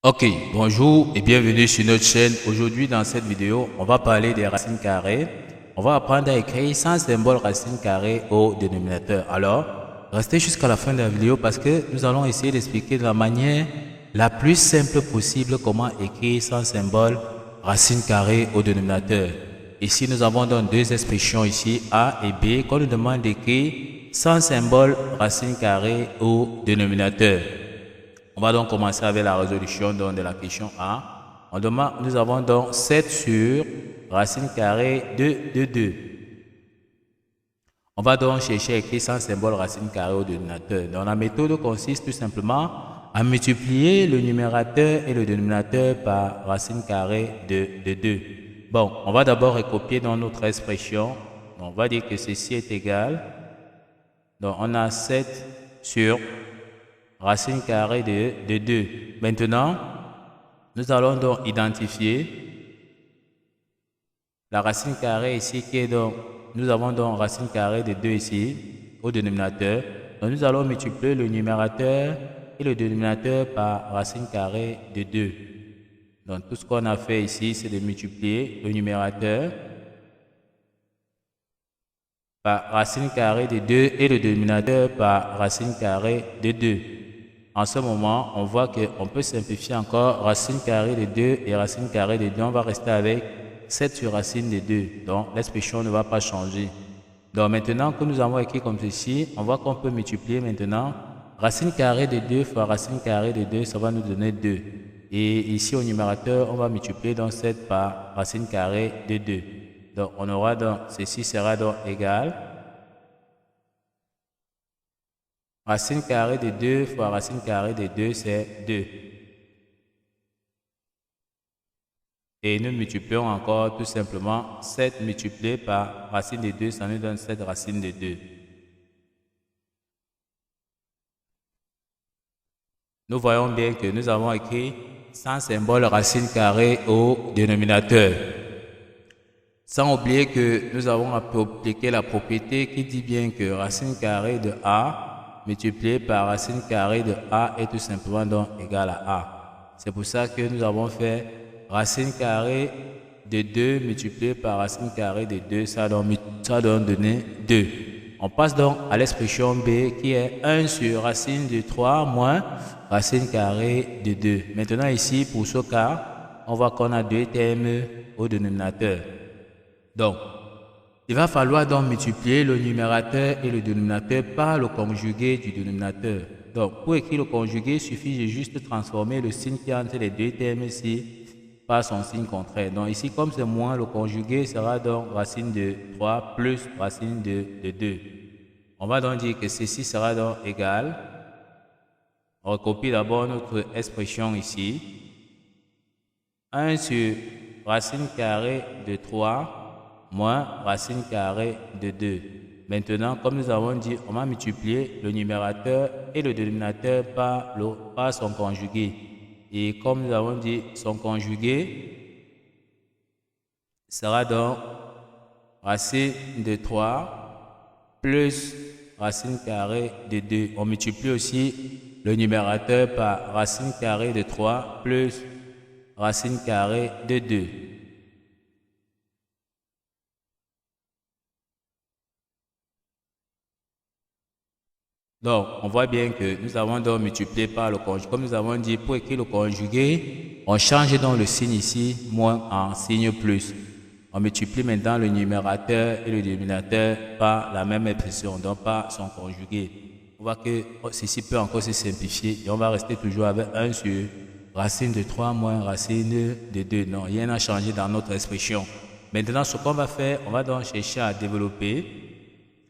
Ok, bonjour et bienvenue sur notre chaîne. Aujourd'hui dans cette vidéo, on va parler des racines carrées. On va apprendre à écrire sans symbole racine carrée au dénominateur. Alors, restez jusqu'à la fin de la vidéo parce que nous allons essayer d'expliquer de la manière la plus simple possible comment écrire sans symbole racine carrée au dénominateur. Ici, nous avons donc deux expressions ici, A et B, qu'on nous demande d'écrire sans symbole racine carrée au dénominateur. On va donc commencer avec la résolution de la question A. Nous avons donc 7 sur racine carrée de 2. On va donc chercher à écrire sans symbole racine carrée au dénominateur. Donc la méthode consiste tout simplement à multiplier le numérateur et le dénominateur par racine carrée de 2. Bon, on va d'abord recopier dans notre expression. Donc, on va dire que ceci est égal. Donc on a 7 sur racine carrée de 2. Maintenant, nous allons donc identifier la racine carrée ici qui est donc, nous avons donc racine carrée de 2 ici au dénominateur. Donc nous allons multiplier le numérateur et le dénominateur par racine carrée de 2. Donc tout ce qu'on a fait ici, c'est de multiplier le numérateur par racine carrée de 2 et le dénominateur par racine carrée de 2. En ce moment, on voit qu'on peut simplifier encore racine carrée de 2 et racine carrée de 2. On va rester avec 7 sur racine de 2. Donc, l'expression ne va pas changer. Donc, maintenant que nous avons écrit comme ceci, on voit qu'on peut multiplier maintenant racine carrée de 2 fois racine carrée de 2, ça va nous donner 2. Et ici, au numérateur, on va multiplier donc 7 par racine carrée de 2. Donc, on aura donc, ceci sera donc égal racine carrée de 2 fois racine carrée de 2, c'est 2. Et nous multiplions encore tout simplement 7 multiplié par racine de 2, ça nous donne 7 racines de 2. Nous voyons bien que nous avons écrit sans symbole racine carrée au dénominateur. Sans oublier que nous avons appliqué la propriété qui dit bien que racine carrée de A multiplié par racine carrée de A est tout simplement donc égal à A. C'est pour ça que nous avons fait racine carrée de 2 multiplié par racine carrée de 2, ça donne donner 2. On passe donc à l'expression B qui est 1 sur racine de 3 moins racine carrée de 2. Maintenant ici, pour ce cas, on voit qu'on a deux termes au dénominateur. Donc, il va falloir donc multiplier le numérateur et le dénominateur par le conjugué du dénominateur. Donc, pour écrire le conjugué, il suffit de juste transformer le signe qui est entre les deux termes ici par son signe contraire. Donc ici, comme c'est moins, le conjugué sera donc racine de 3 plus racine de 2. On va donc dire que ceci sera donc égal. On recopie d'abord notre expression ici. 1 sur racine carrée de 3 moins racine carrée de 2. Maintenant, comme nous avons dit, on va multiplier le numérateur et le dénominateur par son conjugué. Et comme nous avons dit, son conjugué sera donc racine de 3 plus racine carrée de 2. On multiplie aussi le numérateur par racine carrée de 3 plus racine carrée de 2. Donc, on voit bien que nous avons donc multiplié par le conjugué. Comme nous avons dit, pour écrire le conjugué, on change donc le signe ici, moins en signe plus. On multiplie maintenant le numérateur et le dénominateur par la même expression, donc par son conjugué. On voit que ceci peut encore se simplifier et on va rester toujours avec 1 sur racine de 3 moins racine de 2. Non, rien n'a changé dans notre expression. Maintenant, ce qu'on va faire, on va donc chercher à développer.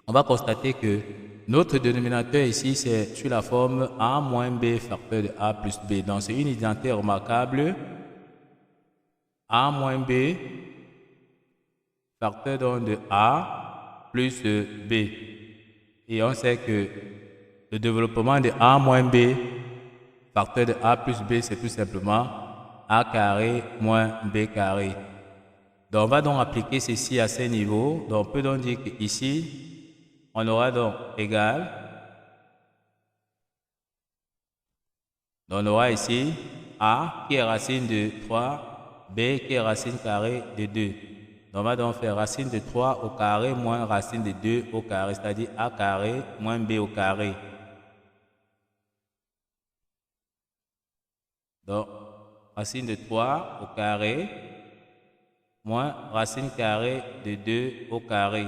On va constater que notre dénominateur ici, c'est sur la forme A moins B facteur de A plus B. Donc, c'est une identité remarquable. A moins B facteur donc de A plus B. Et on sait que le développement de A moins B facteur de A plus B, c'est tout simplement A carré moins B carré. Donc, on va donc appliquer ceci à ces niveaux. Donc, on peut donc dire qu'ici, on aura donc égal. Donc, on aura ici A qui est racine de 3, B qui est racine carrée de 2. Donc, on va donc faire racine de 3 au carré moins racine de 2 au carré, c'est-à-dire A carré moins B au carré. Donc, racine de 3 au carré moins racine carrée de 2 au carré.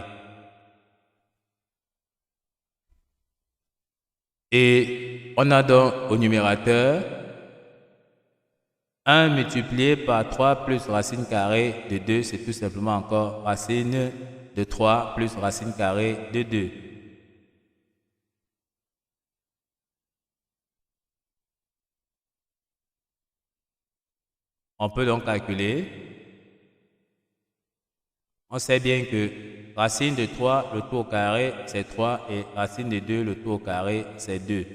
Et on a donc au numérateur 1 multiplié par 3 plus racine carrée de 2, c'est tout simplement encore racine de 3 plus racine carrée de 2. On peut donc calculer. On sait bien que racine de 3, le tout au carré, c'est 3 et racine de 2, le tout au carré, c'est 2.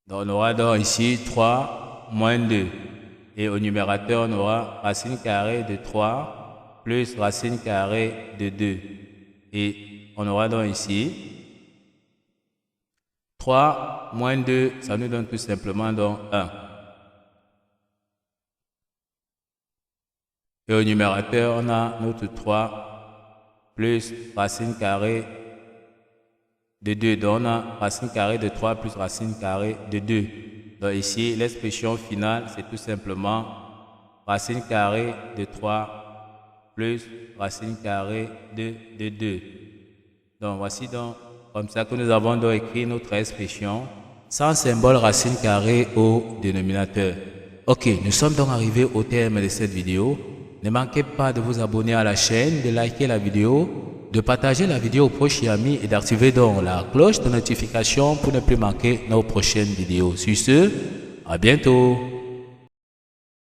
Donc, on aura donc ici 3 moins 2. Et au numérateur, on aura racine carrée de 3 plus racine carrée de 2. Et on aura donc ici 3 moins 2, ça nous donne tout simplement donc 1. Et au numérateur, on a notre 3 plus racine carrée de 2. Donc, on a racine carrée de 3 plus racine carrée de 2. Donc, ici, l'expression finale, c'est tout simplement racine carrée de 3 plus racine carrée de 2. Donc, voici donc comme ça que nous avons donc écrit notre expression sans symbole racine carrée au dénominateur. Ok, nous sommes donc arrivés au terme de cette vidéo. Ne manquez pas de vous abonner à la chaîne, de liker la vidéo, de partager la vidéo aux proches et amis et d'activer donc la cloche de notification pour ne plus manquer nos prochaines vidéos. Sur ce, à bientôt.